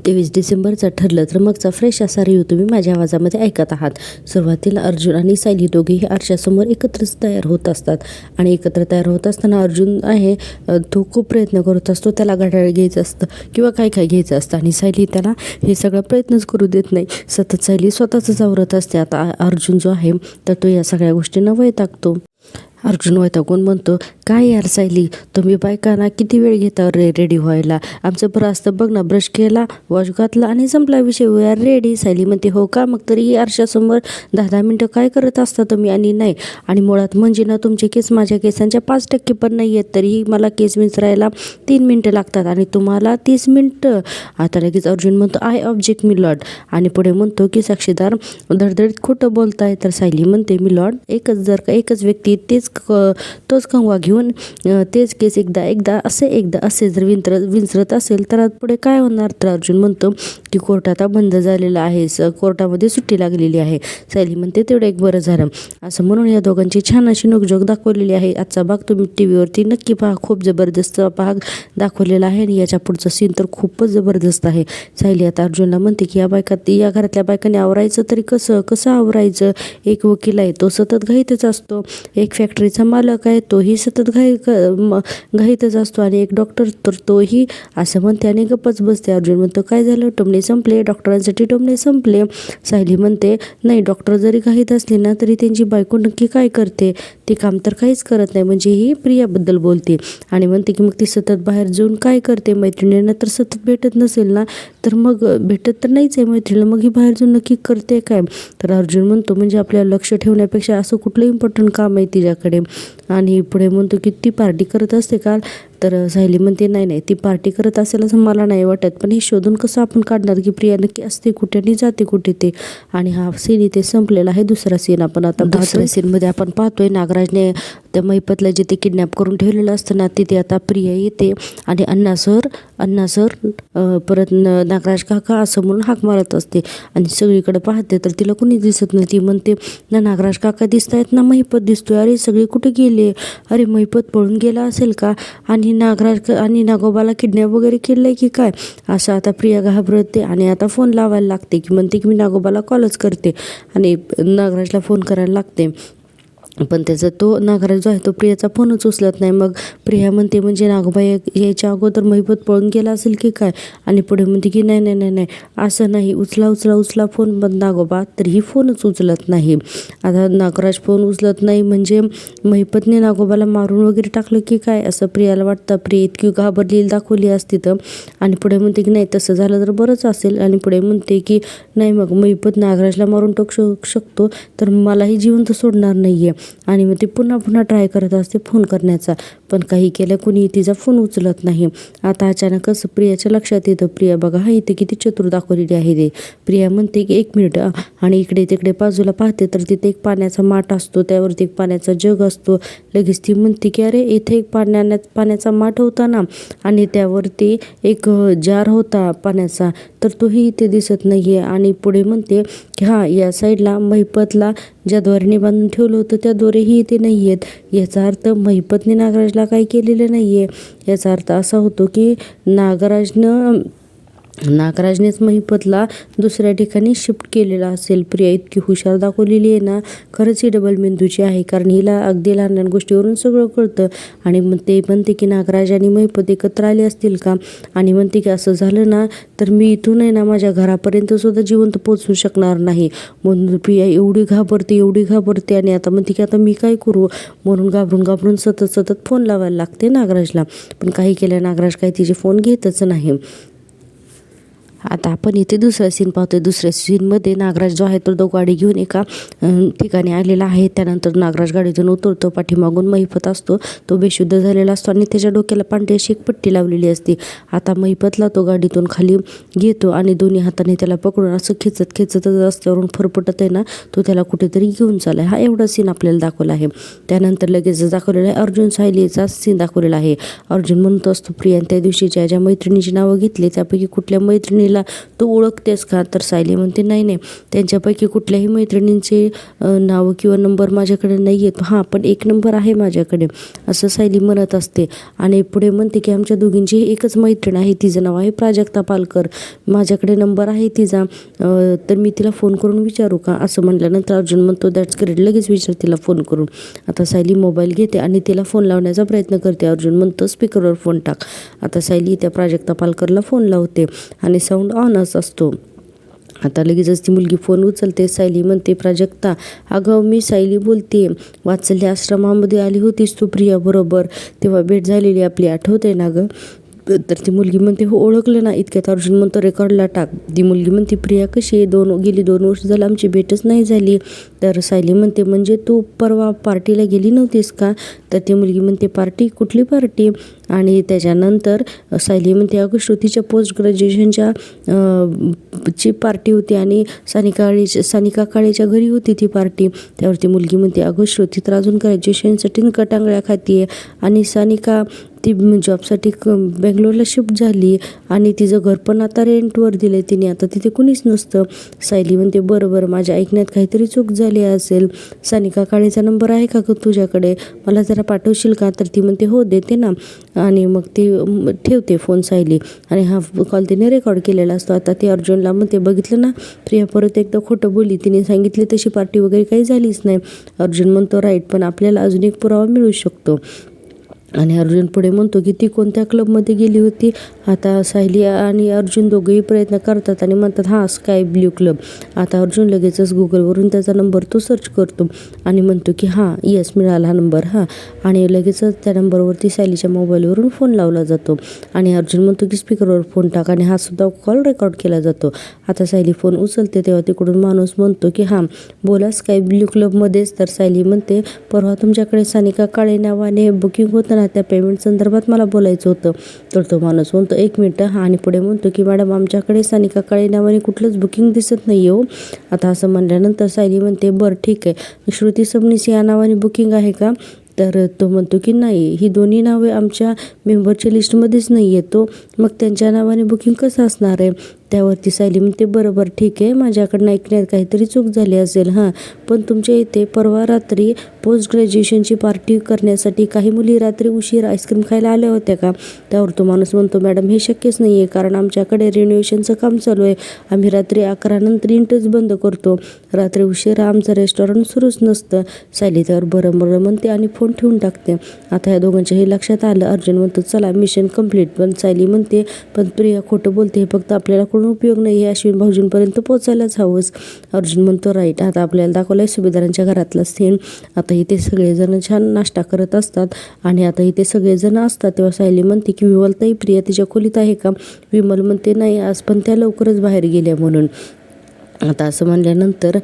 23 डिसेंबरचं ठरलं तर मगचा फ्रेश असा रिव्ह्यू तुम्ही माझ्या आवाजामध्ये ऐकत आहात. सुरुवातीला अर्जुन आणि सायली दोघेही आरशासमोर एकत्रच तयार होत असतात आणि एकत्र तयार होत असताना अर्जुन आहे तो खूप प्रयत्न करत असतो. त्याला घड्याळ घ्यायचं असतं किंवा काय काय घ्यायचं असतं आणि सायली त्याला हे सगळं प्रयत्नच करू देत नाही. सतत सायली स्वतःच आवरत असते. आता अर्जुन जो आहे तर तो या सगळ्या गोष्टींना वैतागतो. अर्जुन वैतागून म्हणतो, काय यार सायली, तुम्ही बायकांना किती वेळ घेता रेडी व्हायला? आमचं बरं असतं बघ ना, ब्रश केला, वॉश घातला आणि संपला विषय, वी आर रेडी. सायली म्हणते, हो का? मग तरीही आरशासमोर 10-10 मिनटं काय करत असता तुम्ही? आणि नाही, आणि मुळात म्हणजे ना तुमचे केस माझ्या केसांच्या 5% पण नाही आहेत, तरीही मला केस विंचरायला 3 मिनटं लागतात आणि तुम्हाला 30 मिनटं. आता लगेच अर्जुन म्हणतो, आय ऑब्जेक्ट मी लॉर्ड, आणि पुढे म्हणतो की साक्षीदार धडधडीत खोटं बोलताय. तर सायली म्हणते, मी लॉर्ड, एकच व्यक्ती तोच कंगवा घेऊन तेच केस एकदा असे जर विंचरत असेल तर पुढे काय होणार? तर अर्जुन म्हणतो की कोर्ट आता बंद झालेला आहे, कोर्टामध्ये सुट्टी लागलेली आहे. सायली म्हणते, तेवढं एक बरं झालं. असं म्हणून या दोघांची छान अशी नोकझोक दाखवलेली आहे. आजचा भाग तुम्ही टीव्हीवरती नक्की पहा, खूप जबरदस्त भाग दाखवलेला आहे आणि याच्या पुढचं सीन तर खूपच जबरदस्त आहे. सायली आता अर्जुनला म्हणते की या घरातल्या बायकांनी आवरायचं तरी कसं आवरायचं? एक वकील आहे, तो सतत घाईतच असतो. एक फॅक्टरीचा मालक आहे, तोही सतत घाईतच असतो. आणि एक डॉक्टर तर तोही असं म्हणते आणि गप्पच बसते. अर्जुन म्हणतो, काय झालं? टोमणे संपले, डॉक्टरांसाठी टोमणे संपले. सायली म्हणते, नाही, डॉक्टर जरी घाईत असले ना तरी त्यांची बायको नक्की काय करते? ती काम तर काहीच करत नाही. म्हणजे ही प्रियाबद्दल बोलते आणि म्हणते की मग ती सतत बाहेर जाऊन काय करते? मैत्रिणींना तर सतत भेटत नसेल ना, तर मग भेटत तर नाहीच आहे मैत्रिणीला, मग ही बाहेर जाऊन नक्की करते काय? तर अर्जुन म्हणतो, म्हणजे आपल्याला लक्ष ठेवण्यापेक्षा असं कुठलं इम्पॉर्टंट काम आहे तिच्याकडे? आणि पुढे म्हणतो की ती पार्टी करत असते काल. तर सायली म्हणते, नाही, ती पार्टी करत असेल असं मला नाही वाटत, पण हे शोधून कसं आपण काढणार की प्रिया नक्की असते कुठे आणि जाते कुठे ते? आणि हा सीन इथे संपलेला आहे. दुसरा सीन आपण आता दुसऱ्या सीनमध्ये आपण पाहतोय, नागराजने त्या महिपतला जिथे किडनॅप करून ठेवलेलं असतं ना, तिथे आता प्रिया येते आणि अण्णा सर परत नागराज काका असं म्हणून हाक मारत असते आणि सगळीकडे पाहते तर तिला कुणी दिसत नाही. ती म्हणते, ना नागराज काका दिसत आहेत ना महिपत दिसतोय. अरे सगळे कुठे गेले? अरे महिपत पळून गेला असेल का? आणि नागराज आणि नागोबाला किडनॅप वगैरे केलंय की काय? असं आता प्रिया घाबरते आणि आता फोन लावायला लागते की म्हणते की मी नागोबाला कॉलच करते आणि नागराजला फोन करायला लागते. पण त्याचा तो नागराज जो आहे तो प्रियाचा फोनच उचलत नाही. मग प्रिया म्हणते, म्हणजे नागोबा यायच्या अगोदर महिपत पळून गेला असेल की काय? आणि पुढे म्हणते की नाही, असं नाही, उचला फोन. पण नागोबा तरीही फोनच उचलत नाही. आता नागराज फोन उचलत नाही म्हणजे महिपतने नागोबाला मारून वगैरे टाकलं की काय असं प्रियाला वाटतं. प्रिया इतकी घाबरलेली दाखवली असती तर. आणि पुढे म्हणते की नाही, तसं झालं तर बरंच असेल. आणि पुढे म्हणते की नाही, मग महिपत नागराजला मारून टाकू शकतो तर मलाही जिवंत सोडणार नाही आहे. आणि मग ती पुन्हा ट्राय करत असते फोन करण्याचा, पण काही केलं कुणी तिचा फोन उचलत नाही. आता अचानकच प्रियाच्या लक्षात येतं, प्रिया बघा हा इथे किती चतुर दाखवलेली आहे ते. प्रिया म्हणते की 1 मिनिट, आणि इकडे तिकडे बाजूला पाहते तर तिथे एक पाण्याचा माठ असतो, त्यावरती एक पाण्याचा जग असतो. लगेच ती म्हणते की अरे इथे एक पाण्याचा माठ होता ना, आणि त्यावरती एक जार होता पाण्याचा, तर तोही इथे दिसत नाही आहे. आणि पुढे म्हणते की हां, या साईडला महिपतला ज्या दोऱ्याने बांधून ठेवलं होतं त्या दोरेही इथे नाही आहेत. याचा अर्थ महिपतने नागराजला काही केलेलं नाही आहे. याचा अर्थ असा होतो की नागराजनेच महिपतला दुसऱ्या ठिकाणी शिफ्ट केलेला असेल. प्रिया इतकी हुशार दाखवलेली आहे ना, खरंच ही डबल मेंदूची आहे, कारण हिला अगदी लहान लहान गोष्टीवरून सगळं कळतं. आणि मग ते म्हणते की नागराज आणि महिपत एकत्र आले असतील का? आणि म्हणते की असं झालं ना तर मी इथून आहे ना माझ्या घरापर्यंत सुद्धा जिवंत पोचू शकणार नाही. म्हणून प्रिया एवढी घाबरते आणि आता म्हणते की आता मी काय करू? म्हणून घाबरून सतत फोन लावायला लागते नागराजला. पण काही केलं नागराज काही तिचे फोन घेतच नाही. आता आपण इथे दुसरा सीन पाहतोय. दुसऱ्या सीनमध्ये नागराज जो आहे तो गाडी घेऊन एका ठिकाणी आलेला आहे. त्यानंतर नागराज गाडीतून उतरतो. पाठीमागून महिपत असतो, तो बेशुद्ध झालेला असतो आणि त्याच्या डोक्याला पांढरी अशी एक पट्टी लावलेली असते. आता महिपतला तो गाडीतून खाली घेतो आणि दोन्ही हाताने त्याला पकडून असं खेचत रस्त्यावरून फरफटत आहे ना, तो त्याला कुठेतरी घेऊन चालला आहे. हा एवढा सीन आपल्याला दाखवला आहे. त्यानंतर लगेच दाखवलेला आहे अर्जुन सायलीचा सीन दाखवलेला आहे. अर्जुन म्हणत असतो, प्रिया त्या दिवशीच्या ज्या मैत्रिणीची नावं घेतली त्यापैकी कुठल्या मैत्रिणी मैत्रिणीला तू ओळखतेस का? तर सायली म्हणते नाही नाही, त्यांच्यापैकी कुठल्याही मैत्रिणींचे नाव किंवा नंबर माझ्याकडे नाही आहेत. हां, पण एक नंबर आहे माझ्याकडे, असं सायली म्हणत असते. आणि पुढे म्हणते की आमच्या दोघींची एकच मैत्रीण आहे, तिचं नाव आहे प्राजक्ता पालकर, माझ्याकडे नंबर आहे तिचा, तर मी तिला फोन करून विचारू का? असं म्हटल्यानंतर अर्जुन म्हणतो दॅट्स ग्रेट, लगेच विचार तिला फोन करून. आता सायली मोबाईल घेते आणि तिला फोन लावण्याचा प्रयत्न करते. अर्जुन म्हणतो स्पीकरवर फोन टाक. आता सायली त्या प्राजक्ता पालकरला फोन लावते आणि साऊंड ऑनच असतो. आता लगेचच ती मुलगी फोन उचलते. सायली म्हणते प्राजक्ता, अगं मी सायली बोलते, वात्सल्य आश्रमामध्ये आली होतीस तू प्रियाबरोबर, तेव्हा भेट झालेली आपली, आठवते ना गं? तर ती मुलगी म्हणते हो ओळखलं ना. इतक्यात अर्जुन म्हणतो रेकॉर्डला टाक. ती मुलगी म्हणते प्रिया कशी आहे? गेली 2 वर्ष झालं आमची भेटच नाही झाली. तर सायली म्हणते म्हणजे तू परवा पार्टीला गेली नव्हतीस का? तर ती मुलगी म्हणते पार्टी? कुठली पार्टी? आणि त्याच्यानंतर सायली म्हणते अगं श्रुतीच्या पोस्ट ग्रॅज्युएशनच्या ची पार्टी होती आणि सानिका काळेच्या घरी होती ती पार्टी. त्यावरती मुलगी म्हणते अगं श्रुती तर अजून ग्रॅज्युएशनसाठी कटांगळ्या खाती आहे आणि सानिका ती जॉबसाठी बेंगलोरला शिफ्ट झाली आणि तिचं घर पण आता रेंटवर दिलं आहे तिने, आता तिथे कुणीच नसतं. सायली म्हणते बरं माझ्या ऐकण्यात काहीतरी चूक झाली असेल. सानिका काळेचा नंबर आहे का तुझ्याकडे? मला जरा पाठवशील का? तर ती म्हणते हो देते ना. आणि मग ती ठेवते फोन सायली आणि हा कॉल तिने रेकॉर्ड केलेला असतो. आता ती अर्जुनला म्हणते बघितलं ना, प्रिया परत एकदा खोटं बोलली, तिने सांगितली तशी पार्टी वगैरे काही झालीच नाही. अर्जुन म्हणतो राईट, पण आपल्याला अजून एक पुरावा मिळू शकतो. आणि अर्जुन पुढे म्हणतो की ती कोणत्या क्लबमध्ये गेली होती? आता सायली आणि अर्जुन दोघेही प्रयत्न करतात आणि म्हणतात हां स्काय ब्ल्यू क्लब. आता अर्जुन लगेचच गुगलवरून त्याचा नंबर तो सर्च करतो आणि म्हणतो की हां येस मिळाला हा नंबर. हां, आणि लगेचच त्या नंबरवरती सायलीच्या मोबाईलवरून फोन लावला जातो आणि अर्जुन म्हणतो की स्पीकरवर फोन टाक आणि हा सुद्धा कॉल रेकॉर्ड केला जातो. आता सायली फोन उचलते तेव्हा तिकडून माणूस म्हणतो की हां बोला स्काय ब्ल्यू क्लबमध्येच. तर सायली म्हणते परवा तुमच्याकडे सानिका काळे नावाने बुकिंग होतं ना, त्या पेमेंट संदर्भात मला बोलायचं होतं. तर तो माणूस म्हणतो 1 मिनिट हा, आणि पुढे म्हणतो की मॅडम आमच्याकडे सानिका काळे नावाने कुठलंच बुकिंग दिसत नाही हो. आता असं म्हणल्यानंतर सायली म्हणते बरं ठीक आहे, श्रुती सबनीस या नावाने बुकिंग आहे का? तर तो म्हणतो की नाही, ही दोन्ही नावे आमच्या मेंबरच्या लिस्टमध्येच नाही येतो, मग त्यांच्या नावाने बुकिंग कसं असणार आहे? त्यावरती सायली म्हणते बरोबर ठीक आहे, माझ्याकडनं ऐकण्यात काहीतरी चूक झाली असेल. हां, पण तुमच्या इथे परवा रात्री पोस्ट ग्रॅज्युएशनची पार्टी करण्यासाठी काही मुली रात्री उशीर आईस्क्रीम खायला आल्या होत्या का? त्यावर तो माणूस म्हणतो मॅडम हे शक्यच नाही आहे, कारण आमच्याकडे रिनोव्हेशनचं काम चालू आहे, आम्ही रात्री 11 नंतर इंटच बंद करतो, रात्री उशिरा आमचं रेस्टॉरंट सुरूच नसतं. सायली त्यावर बरं म्हणते आणि फोन ठेवून टाकते. आता या दोघांच्या हे लक्षात आलं. अर्जुन म्हणतो चला मिशन कंप्लीट, पण सायली म्हणते पण प्रिया खोटं बोलते, हे फक्त आपल्याला उपयोग नाही, हे अश्विन भाऊजींपर्यंत पोचायलाच हवंच. अर्जुन म्हणतो राईट. आता आपल्याला दाखवलं आहे सुभेदारांच्या घरातला सीन. आता इथे सगळेजण छान नाश्ता करत असतात आणि आता इथे सगळेजण असतात तेव्हा सायली म्हणते की विमलताई प्रिया तिच्या खोलीत आहे का? विमल म्हणते नाही, आज पण त्या लवकरच बाहेर गेल्या म्हणून. आता असं म्हणल्यानंतर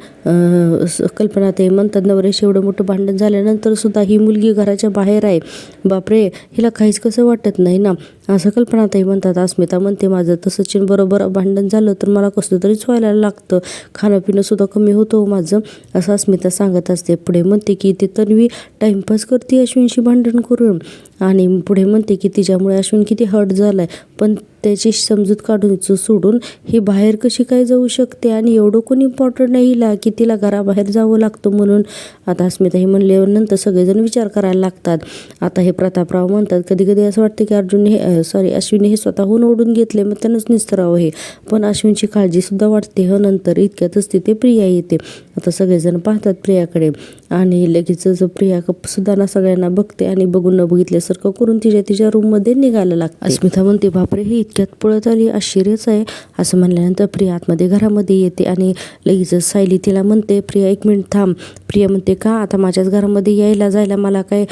कल्पनाताई म्हणतात नवऱ्याशी एवढं मोठं भांडण झाल्यानंतर सुद्धा ही मुलगी घराच्या बाहेर आहे, बापरे हिला काहीच कसं वाटत नाही ना, असं कल्पनाताई म्हणतात. अस्मिता म्हणते माझं तर सचिन बरोबर भांडण झालं तर मला कसं तरीच व्हायला लागतं, खाणं पिणं सुद्धा कमी होतं माझं, असं अस्मिता सांगत असते. पुढे म्हणते की ते तन्वी टाईमपास करते अश्विनशी भांडण करून, आणि पुढे म्हणते की तिच्यामुळे अश्विन किती हर्ट झाला आहे, पण त्याची समजूत काढून सोडून ही बाहेर कशी काय जाऊ शकते, आणि एवढं कोणी इम्पॉर्टंट नाही हिला की तिला घराबाहेर जावं लागतं म्हणून. आता अस्मिता ही म्हणल्यानंतर सगळेजण विचार करायला लागतात. आता हे प्रतापराव म्हणतात कधी कधी असं वाटतं की अश्विनने हे स्वतःहून ओढून घेतले, मग त्यानंच निस्तरावं हे, पण अश्विनची काळजीसुद्धा वाटते. नंतर इतक्यातच तिथे प्रिया येते. आता सगळेजण पाहतात प्रियाकडे आणि लगेचच प्रिया सुद्धा सगळ्यांना बघते आणि बघून न बघितल्यासारखं करून तिच्या रूममध्ये निघायला लागते. अस्मिता म्हणते बापरे हे इतक्यात पळत आली, आश्चर्यच आहे. असं म्हणल्यानंतर प्रिया आतमध्ये घरामध्ये येते आणि लगेचच सायली तिला म्हणते प्रिया 1 मिनिट थांब. प्रिया म्हणते का? आता माझ्याच घरामध्ये यायला जायला मला काय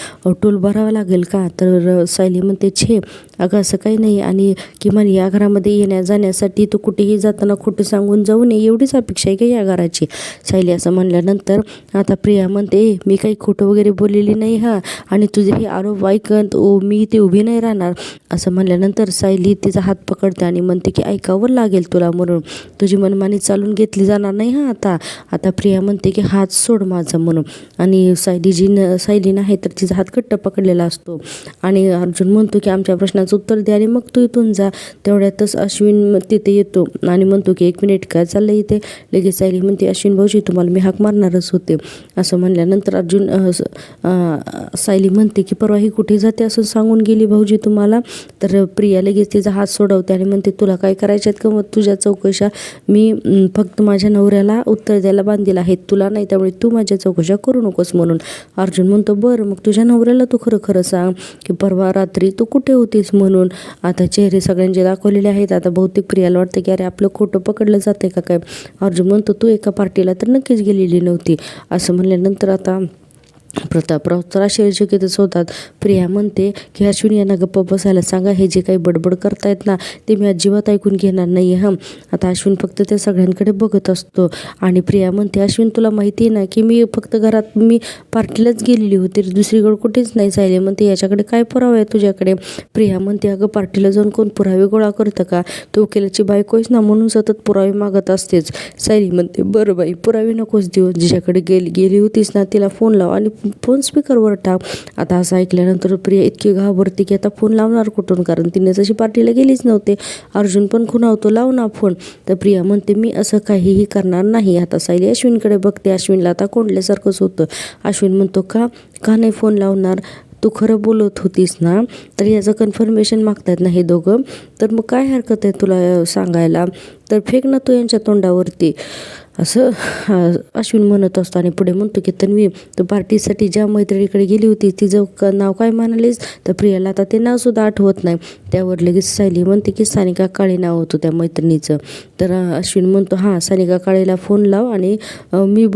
टोल भरावा लागेल का? तर सायली म्हणते छे अगं असं काही नाही, आणि किमान या घरामध्ये येण्या जाण्यासाठी तू कुठेही जाताना खोटं सांगून जाऊ नये एवढीच अपेक्षा आहे का या घराची? सायली असं म्हणल्यानंतर आता प्रिया म्हणते मी काही खोटं वगैरे बोललेली नाही हा, आणि तुझे हे आरोप ऐकत मी इथे उभी नाही राहणार. असं म्हणल्यानंतर सायली तिचा हात पकडते आणि म्हणते की ऐकावं लागेल तुला, म्हणून तुझी मनमानी चालून घेतली जाणार नाही हा आता. आता प्रिया म्हणते की हात सोड माझा म्हणून, आणि सायली नाही तर तिचा हात घट्ट पकडलेला असतो. आणि अर्जुन म्हणतो की आमच्या प्रश्नाचं उत्तर द्या आणि मग तू इथून जा. तेवढ्यातच अश्विन तिथे येतो आणि म्हणतो की 1 मिनिट काय चाललं इथे. लगेच सायली म्हणते अश्विन भाऊजी तुम्हाला मी हाक मारणारच होते. असं म्हणल्यानंतर सायली म्हणते की परवा ही कुठे जाते असं सांगून गेली भाऊजी तुम्हाला. तर प्रिया लगेच तिचा हात सोडवते आणि म्हणते तुला काय करायचे आहेत का मग तुझ्या चौकशा, मी फक्त माझ्या नवऱ्याला उत्तर द्यायला बांधील आहेत, तुला नाही, त्यामुळे तू माझ्या चौकशा करू नकोस म्हणून. अर्जुन म्हणतो बरं मग तुझ्या नवऱ्याला तू खरं खरं सांग की परवा रात्री तू कुठे होतीस म्हणून. आता चेहरे सगळ्यांचे दाखवलेले आहेत. आता बहुतेक प्रियाला वाटतं की अरे आपलं खोटं पकडलं जाते का काय. अर्जुन म्हणतो तू एका पार्टीला तर नक्कीच गेलेली नव्हती. असं म्हणल्यानंतर आता प्रतापराव तर आश्चर्यचकितच होतात. प्रिया म्हणते की अश्विन यांना गप्प बसायला सांगा, हे जे काही बडबड करतायत ना ते मी अजिबात ऐकून घेणार नाही हं. आता अश्विन फक्त त्या सगळ्यांकडे बघत असतो आणि प्रिया म्हणते अश्विन तुला माहिती आहे ना की मी फक्त घरात मी पार्टीलाच गेलेली होती, दुसरीकडे कुठेच नाही. सायली म्हणते याच्याकडे काय पुरावा आहे तुझ्याकडे. प्रिया म्हणते अगं पार्टीला जाऊन कोण पुरावे गोळा करतं का, तो वकिलाची बायकोच ना म्हणून सतत पुरावे मागत असतेच. सायली म्हणते बरं बाई पुरावे नकोच देऊ, जिच्याकडे गेली होतीस ना तिला फोन लाव आणि फोन स्पीकरवर टाक. आता असं ऐकल्यानंतर प्रिया इतकी घाबरते की आता फोन लावणार कुठून, कारण तिने जशी पार्टीला गेलीच नव्हते. अर्जुन पण खुणावतो लाव ना फोन. तर प्रिया म्हणते मी असं काहीही करणार नाही. आता सायली अश्विनकडे बघते. अश्विनला आता कोंडल्यासारखंच होतं. अश्विन म्हणतो का नाही फोन लावणार, तू खरं बोलत होतीस ना, तर याचं कन्फर्मेशन मागतायत ना हे दोघं, तर मग काय हरकत आहे तुला सांगायला, तर फेक ना तू यांच्या तोंडावरती, असं अश्विन म्हणत असतो. आणि पुढे म्हणतो की तन्वी तू पार्टीसाठी ज्या मैत्रिणीकडे गेली होती तिचं नाव काय म्हणालीस, तर प्रियाला आता ते नावसुद्धा आठवत नाही. त्यावर लगेच सायली म्हणते की सानिका काळे नाव होतं त्या मैत्रिणीचं. तर अश्विन म्हणतो हां सानिका काळेला फोन लाव आणि मी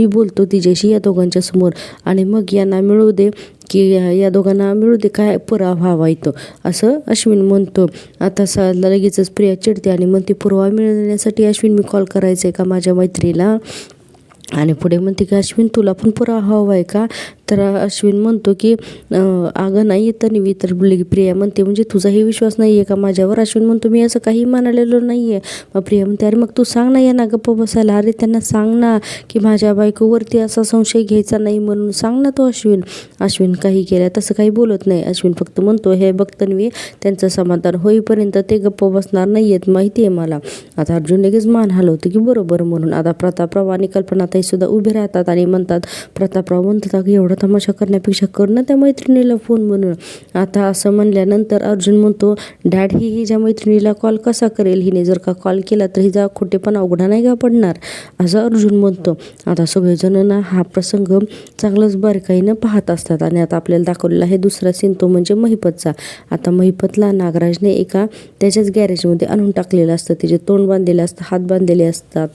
बोलतो तिच्याशी या दोघांच्या समोर, आणि मग यांना मिळू दे की या दोघांना मिळू दे काय पुरावा हवा येतो, असं अश्विन म्हणतो. आता लगेचच प्रिया चिडते आणि म्हणते पुरावा मिळवण्यासाठी अश्विन मी कॉल करायचं आहे का माझ्या मैत्रीला. आणि पुढे म्हणते की अश्विन तुला पण पुरावा हवा आहे का, तर अश्विन म्हणतो की अगं नाही तन्वी. तर प्रिया म्हणते म्हणजे तुझाही विश्वास नाही आहे का माझ्यावर. अश्विन म्हणतो मी असं काही म्हणालेलं नाही आहे. मग प्रिया म्हणते अरे मग तू सांग ना यांना गप्प बसायला, अरे त्यांना सांग ना की माझ्या बायकोवरती असा संशय घ्यायचा नाही म्हणून सांग ना तो अश्विन काही केलं तसं काही बोलत नाही. अश्विन फक्त म्हणतो हे बघ तन्वी त्यांचं समाधान होईपर्यंत ते गप्प बसणार नाही आहेत माहिती आहे मला. आता अर्जुन लगेच मान हलवते की बरोबर म्हणून. आता प्रतापराव आणि कल्पनाताई सुद्धा उभे राहतात आणि म्हणतात, प्रतापराव म्हणतात की एवढा तमाशा करण्यापेक्षा कर ना त्या मैत्रिणीला फोन म्हणून. आता असं म्हणल्यानंतर अर्जुन म्हणतो डॅड ही हिच्या मैत्रिणीला कॉल कसा करेल, हिने जर का कॉल केला तर हिचा खोटेपणा उघडा नाही का पडणार, असं अर्जुन म्हणतो. आता सगळेजण ना हा प्रसंग चांगलाच बारकाईनं पाहत असतात. आणि आता आपल्याला दाखवलेला आहे दुसरा सीन, तो म्हणजे महिपतचा. आता महिपतला नागराजने एका त्याच्याच गॅरेजमध्ये आणून टाकलेलं असतं, तिचे तोंड बांधलेले असतं, हात बांधलेले असतात.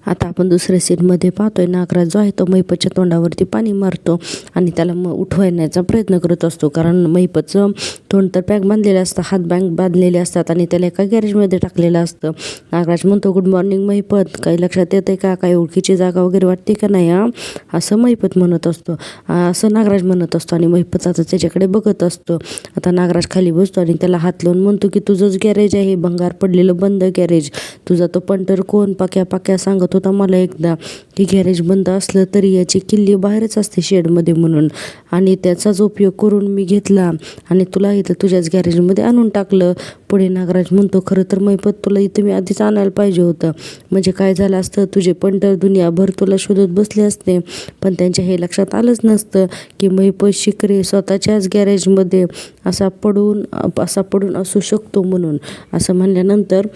आता आपण दुसऱ्या सीनमध्ये पाहतोय नागराज जो आहे तो महिपतच्या तोंडावरती पाणी मारतो आणि त्याला उठवायचा प्रयत्न करत असतो, कारण महिपतचं तोंड तर पॅक बांधलेलं असतं, हात बांधलेले असतात आणि त्याला एका गॅरेजमध्ये टाकलेलं असतं. नागराज म्हणतो गुड मॉर्निंग महिपत, काही लक्षात येतं का, काही ओळखीची जागा वगैरे वाटते का नाही असं महिपत म्हणत असतो, असं नागराज म्हणत असतो. आणि महिपत आता त्याच्याकडे बघत असतो. आता नागराज खाली बसतो आणि त्याला हात लावून म्हणतो की तुझंच गॅरेज आहे, भंगार पडलेलं बंद गॅरेज, तुझा तो पंटर कोण पाक्या सांगत होता मला एकदा की गॅरेज बंद असलं तरी याची किल्ली बाहेरच असते शेडमध्ये म्हणून, आणि त्याचाच उपयोग करून मी घेतला आणि तुला इथं तुझ्याच गॅरेजमध्ये आणून टाकलं. पुढे नागराज म्हणतो खरं तर महिपत तुला इथं मी आधीच आणायला पाहिजे होतं, म्हणजे काय झालं असतं तुझे पंटर दुनियाभर तुला शोधत बसले असते, पण त्यांच्या हे लक्षात आलंच नसतं की महिपत शिकरे स्वतःच्याच गॅरेजमध्ये असा पडून असू शकतो म्हणून. असं म्हणल्यानंतर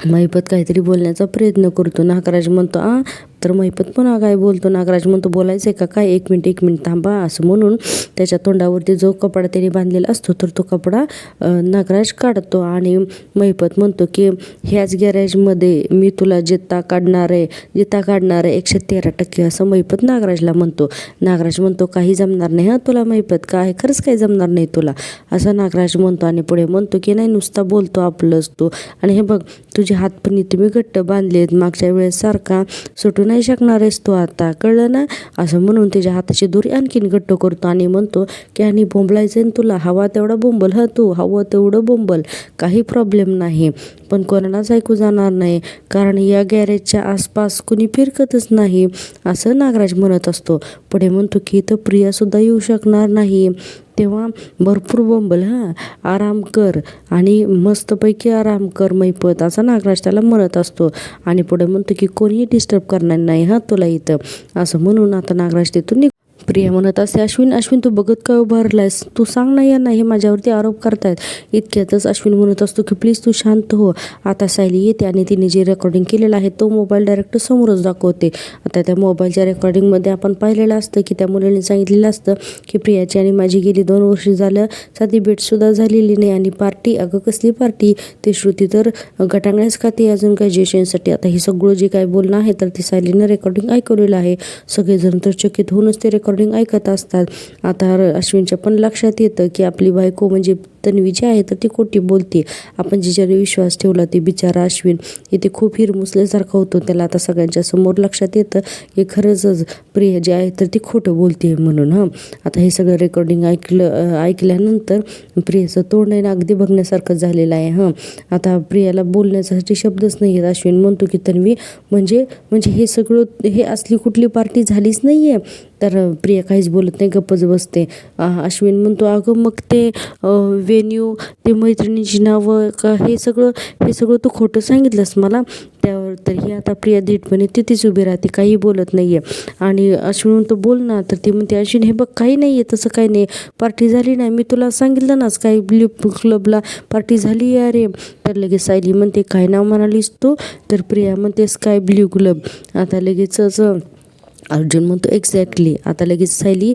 महिपत काहीतरी बोलण्याचा प्रयत्न करतो. नागराज म्हणतो तर महिपत पुन्हा काय बोलतो. नागराज म्हणतो बोलायचं आहे का काय, एक मिनिट थांबा, असं म्हणून त्याच्या तोंडावरती जो कपडा त्याने बांधलेला असतो तर तो कपडा नागराज काढतो आणि महिपत म्हणतो की ह्याच गॅरेजमध्ये मी तुला जित्ता काढणार आहे 113%, असं महिपत नागराजला म्हणतो. नागराज म्हणतो काही जमणार नाही तुला महिपत, काय खरंच काही जमणार नाही तुला, असं नागराज म्हणतो. आणि पुढे म्हणतो की नाही नुसता बोलतो आपलंच तो, आणि हे बघ तुझे हात पण इथे मी घट्ट बांधलेत, मागच्या वेळेस सारखा सुटू नाही नाही शकणार आहेस तू आता, कळलं ना, असं म्हणून त्याच्या हाताची दोरी आणखीन घट्ट करतो आणि म्हणतो की आणि बोंबलायचं ना तुला, हवा तेवढा बोंबल, तू हवं तेवढं बोंबल, काही प्रॉब्लेम नाही, पण कोणालाच ऐकू जाणार नाही, कारण या गॅरेजच्या आसपास कुणी फिरकतच नाही, असं नागराज म्हणत असतो. पुढे म्हणतो की इथं प्रियासुद्धा येऊ शकणार नाही, तेव्हा भरपूर बोंबल, आराम कर आणि मस्तपैकी आराम कर मैपत, असा नागराज त्याला म्हणत असतो. आणि पुढे म्हणतो की कोणीही डिस्टर्ब करणार नाही तुला इथं, असं म्हणून आता नागराज तिथून प्रिया म्हणत असते, अश्विन तू बघत काय उभारलायस, तू सांग ना यांना, हे माझ्यावरती आरोप करतायत. इतक्यातच अश्विन म्हणत असतो की प्लीज तू शांत हो. आता सायली येते आणि तिने जे रेकॉर्डिंग केलेलं आहे तो मोबाईल डायरेक्ट समोरच दाखवते. आता त्या मोबाईलच्या रेकॉर्डिंगमध्ये आपण पाहिलेलं असतं की त्या मुलीने सांगितलेलं असतं की प्रियाची आणि माझी गेली 2 वर्ष झालं साधी भेटसुद्धा झालेली नाही, आणि पार्टी, अगं कसली पार्टी, ते श्रुती तर गटांगळ्याच खाते अजून ग्रॅज्युएशनसाठी. आता हे सगळं जे काय बोलणं आहे तर ती सायलीनं रेकॉर्डिंग ऐकवलेलं आहे. सगळेजण तर चकित होऊनच ते रेकॉर्डिंग ऐकत असतात. आता अश्विनच्या पण लक्षात येतं की आपली बायको म्हणजे तन्वी जी आहे तर ती खोटी बोलते, आपण जिच्यावर विश्वास ठेवला ते बिचारा अश्विन इथे खूप हिरमुसल्यासारखं होतं. त्याला आता सगळ्यांच्या समोर लक्षात येतं की खरंच प्रिया जी आहे तर ती खोटं बोलते म्हणून. आता हे सगळं रेकॉर्डिंग ऐकल्यानंतर प्रियाचं तोंड आहे ना अगदी बघण्यासारखं झालेलं आहे. आता प्रियाला बोलण्यासाठी शब्दच नाही आहेत. अश्विन म्हणतो की तन्वी म्हणजे हे सगळं, हे असली कुठली पार्टी झालीच नाही आहे. तर प्रिया काहीच बोलत नाही, गप्पच बसते. अश्विन म्हणतो अगं मग ते वेन्यू, ते मैत्रिणीची नावं का, हे सगळं तू खोटं सांगितलंस मला. त्यावर तरी आता प्रिया धीटपणे तिथेच उभी राहते, काही बोलत नाही आहे. आणि अश्विन म्हणतो बोल ना, तर ती म्हणते अश्विन हे बघ काही नाही आहे, तसं काही नाही, पार्टी झाली नाही, मी तुला सांगितलं ना स्काय ब्लू क्लबला पार्टी झाली आहे अरे. तर लगेच सायली म्हणते काय नाव म्हणालीस तू, तर प्रिया म्हणते स्काय ब्लू क्लब. आता लगेचच अर्जुन म्हणतो एक्झॅक्टली. आता लगेच सायली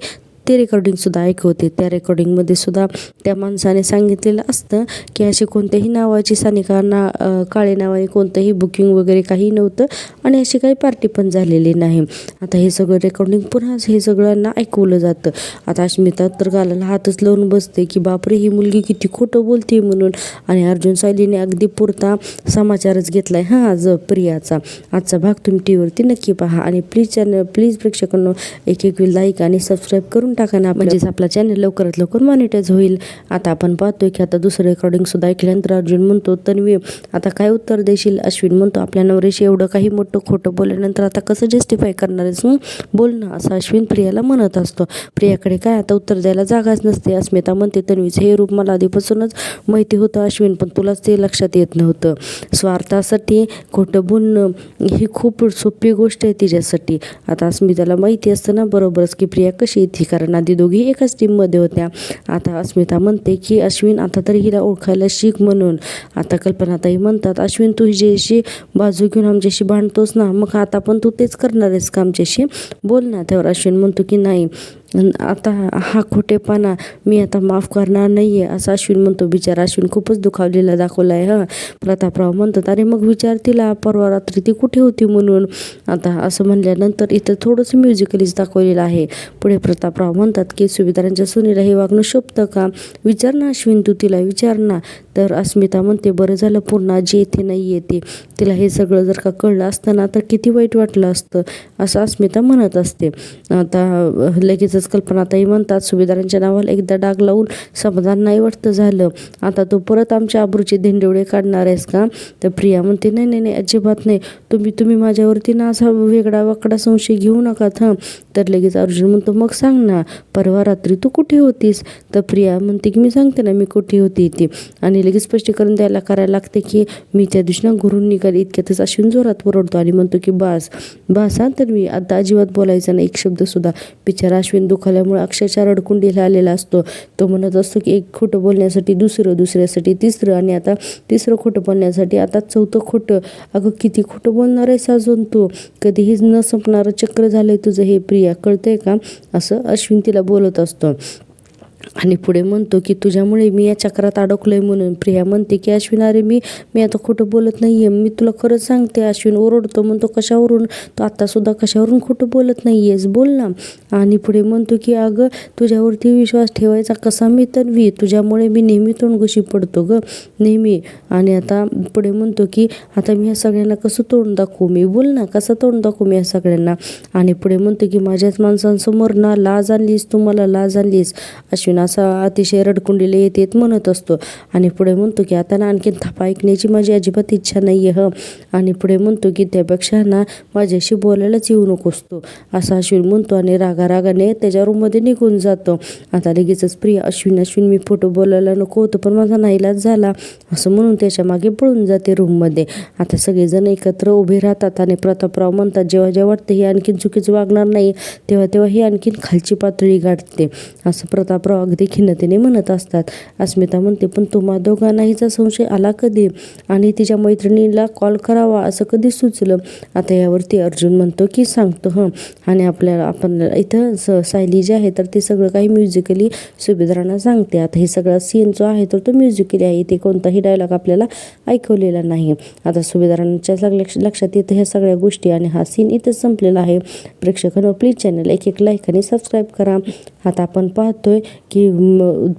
ते रेकॉर्डिंगसुद्धा ऐकवते. त्या रेकॉर्डिंगमध्ये सुद्धा त्या माणसाने सांगितलेलं असतं की अशी कोणत्याही नावाची सानिकांना काळे नावाने कोणतंही बुकिंग वगैरे काही नव्हतं आणि अशी काही पार्टी पण झालेली नाही. आता हे सगळं रेकॉर्डिंग पुन्हा हे सगळ्यांना ऐकवलं जातं. आता अस्मिता तर गालाला हातच लावून बसते की बापरे ही मुलगी किती खोटं बोलते म्हणून. आणि अर्जुन सायलीने अगदी पुरता समाचारच घेतलाय आज प्रियाचा. आजचा भाग तुम्ही टीव्हीवरती नक्की पहा आणि प्लीज प्रेक्षकांनो एक लाईक आणि सबस्क्राईब करून टाका ना, म्हणजेच आपला चॅनल लवकरात लवकर मॉनिटाईज होईल. आता आपण पाहतोय की आता दुसरं रेकॉर्डिंग सुद्धा ऐकल्यानंतर अर्जुन म्हणतो तन्वी आता काय उत्तर देशील. अश्विन म्हणतो आपल्या नवऱ्याशी एवढं काही मोठं खोटं बोलल्यानंतर आता कसं जस्टिफाय करणार आहेस, बोल ना, असं अश्विन प्रियाला म्हणत असतो. प्रियाकडे काय आता उत्तर द्यायला जागाच नसते. अस्मिता म्हणते तन्वीचं हे रूप मला आधीपासूनच माहिती होतं अश्विन, पण तुलाच ते लक्षात येत नव्हतं. स्वार्थासाठी खोटं बोलणं ही खूप सोपी गोष्ट आहे तिच्यासाठी. आता अस्मिताला माहिती असतं ना बरोबरच की प्रिया कशी येते, कारण आधी दोघी एकाच टीममध्ये होत्या. आता अस्मिता म्हणते की अश्विन आता तरी हिला ओळखायला शिक म्हणून. आता कल्पनाताई म्हणतात अश्विन तू हिच्याशी बाजू घेऊन आमच्याशी भांडतोस ना, मग आता पण तू तेच करणार आहेस का आमच्याशी, बोल ना. त्यावर अश्विन म्हणतो की नाही आता हा खोटेपणा मी आता माफ करणार नाही आहे, असं अश्विन म्हणतो. बिचारा अश्विन खूपच दुखावलेला दाखवला आहे. प्रतापराव म्हणतात अरे मग विचार तिला परवा रात्री ती कुठे होती म्हणून. आता असं म्हणल्यानंतर इथं थोडंसं म्युझिकलीच दाखवलेलं आहे. पुढे प्रतापराव म्हणतात की सुभेदारांच्या सुनीला हे वागणं शोभतं का, विचार ना अश्विन, तू तिला विचार ना. तर अस्मिता म्हणते बरं झालं पूर्ण आजी येथे नाही येते, तिला हे सगळं जर का कळलं असतं ना तर किती वाईट वाटलं असतं, असं अस्मिता म्हणत असते. आता लगेचच कल्पनाताई म्हणतात सुभेदारांच्या नावाला एकदा डाग लावून समाधान नाही वाटतं झालं, आता तो परत आमच्या आबरूचे धिंडवडे काढणार आहेस का. तर प्रिया म्हणते नाही अजिबात नाही, तुम्ही माझ्यावरती ना असा वेगळा वाकडा संशय घेऊ नकात. तर लगेच अर्जुन म्हणतो मग सांग ना परवा रात्री तू कुठे होतीस. तर प्रिया म्हणते की मी सांगते ना मी कुठे होती ती, आणि लगेच स्पष्टीकरण करायला लागते की मी त्या दिवशी ना घरून निघाली. इतक्यातच अश्विन जोरात ओरडतो आणि म्हणतो की बास तर मी आता अजिबात बोलायचं नाही एक शब्द सुद्धा. बिचारा अश्विन दुखावल्यामुळे अक्षरशः रडकुंडीला आलेला असतो. तो म्हणत असतो की एक खोटं बोलण्यासाठी दुसऱ्यासाठी तिसरं, आणि आता तिसरं खोटं बोलण्यासाठी आता 4थं खोटं. अगं किती खोटं बोलणार आहेस अजून तू, कधीही न संपणारं चक्र झालंय तुझं हे प्रिया, कळतंय का, असं अश्विन तिला बोलत असतो. आणि पुढे म्हणतो की तुझ्यामुळे मी या चक्रात अडकलोय म्हणून. प्रिया म्हणते की अश्विन अरे मी आता खोटं बोलत नाहीये, मी तुला खरंच सांगते. अश्विन ओरडतो, म्हणतो कशावरून, तू आत्तासुद्धा कशावरून खोटं बोलत नाहीयेस, बोल ना. आणि पुढे म्हणतो की अगं तुझ्यावरती विश्वास ठेवायचा कसा मी तन्वी, तुझ्यामुळे मी नेहमी तोंडघोशी पडतो गं, नेहमी. आणि आता पुढे म्हणतो की आता मी ह्या सगळ्यांना कसं तोंड दाखवू मी, बोल ना कसं तोंड दाखवू मी या सगळ्यांना. आणि पुढे म्हणतो की माझ्याच माणसांसमोर ना लाज आणलीस, तू मला लाज आणलीस. अश्विन असा अतिशय रडकुंडीला येत म्हणत असतो. आणि पुढे म्हणतो की आता ना आणखीन थापा ऐकण्याची माझी अजिबात इच्छा नाही आहे आणि पुढे म्हणतो की त्यापेक्षा ना माझ्याशी बोलायलाच येऊ नकोस तू, असं अश्विन म्हणतो आणि रागारागाने त्याच्या रूममध्ये निघून जातो. आता लगेचच प्रिया अश्विन मी फोटो बोलायला नको होतं पण माझा नाईलाज झाला असं म्हणून त्याच्या मागे पळून जाते रूममध्ये. आता सगळेजण एकत्र उभे राहतात आणि प्रतापराव म्हणतात जेव्हा वाटतं हे आणखीन चुकीचं वागणार नाही तेव्हा ही आणखीन खालची पातळी गाठते, असं प्रतापराव अगदी खिन्नतेने म्हणत असतात. अस्मिता म्हणते पण तुम्हा दोघांनाहीचा संशय आला कधी आणि तिच्या मैत्रिणीला कॉल करावा असं कधी सुचलं. आता यावरती अर्जुन म्हणतो की सांगतो आणि आपण इथं सायली जी आहे तर ते सगळं काही म्युझिकली सुभेदारांना सांगते. आता हे सगळा सीन जो आहे तर तो म्युझिकली आहे, इथे कोणताही डायलॉग आपल्याला ऐकवलेला नाही. आता सुभेदारांच्या लक्षात येतं ह्या सगळ्या गोष्टी आणि हा सीन इथंच संपलेला आहे. प्रेक्षकांनो प्लीज चॅनल एक लाईक आणि सबस्क्राईब करा. आता आपण पाहतोय की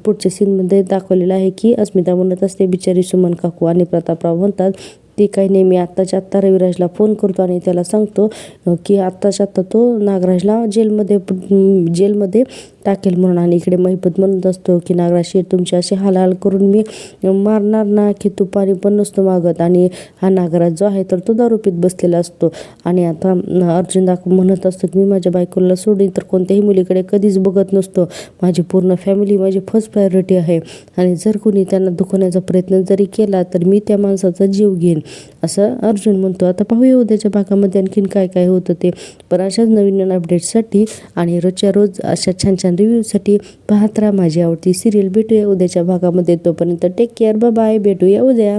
पुढच्या सीनमध्ये दाखवलेलं आहे की अस्मिता म्हणत असते बिचारी सुमन काकू आणि प्रतापराव म्हणतात ती काही नाही, मी आत्ताच्या आत्ता रविराजला फोन करतो आणि त्याला सांगतो की आत्ताच्या आत्ता तो नागराजला जेलमध्ये टाकेल म्हणून. आणि इकडे महिपत म्हणत असतो की नागराज तुमची अशी हालहाल करून मी मारणार ना की तू पाणी पण नसतो मागत. आणि हा नागराज जो आहे तर तो दारू पीत बसलेला असतो. आणि आता अर्जुन म्हणत असतो की मी माझ्या बायकोला सोडून तर कोणत्याही मुलीकडे कधीच बघत नसतो, माझी पूर्ण फॅमिली माझी फर्स्ट प्रायोरिटी आहे आणि जर कोणी त्यांना दुखवण्याचा प्रयत्न जरी केला तर मी त्या माणसाचा जीव घेईन असं अर्जुन म्हणतो. आता पाहूया उद्याच्या भागामध्ये आणखीन काय काय होतं ते. पण अशाच नवीन अपडेट्ससाठी आणि रोजच्या रोज अशा छान छान रिव्ह्यूसाठी पाहत राहा माझी आवडती सिरियल. भेटूया उद्याच्या भागामध्ये, तोपर्यंत टेक केअर, बाय, भेटूया उद्या.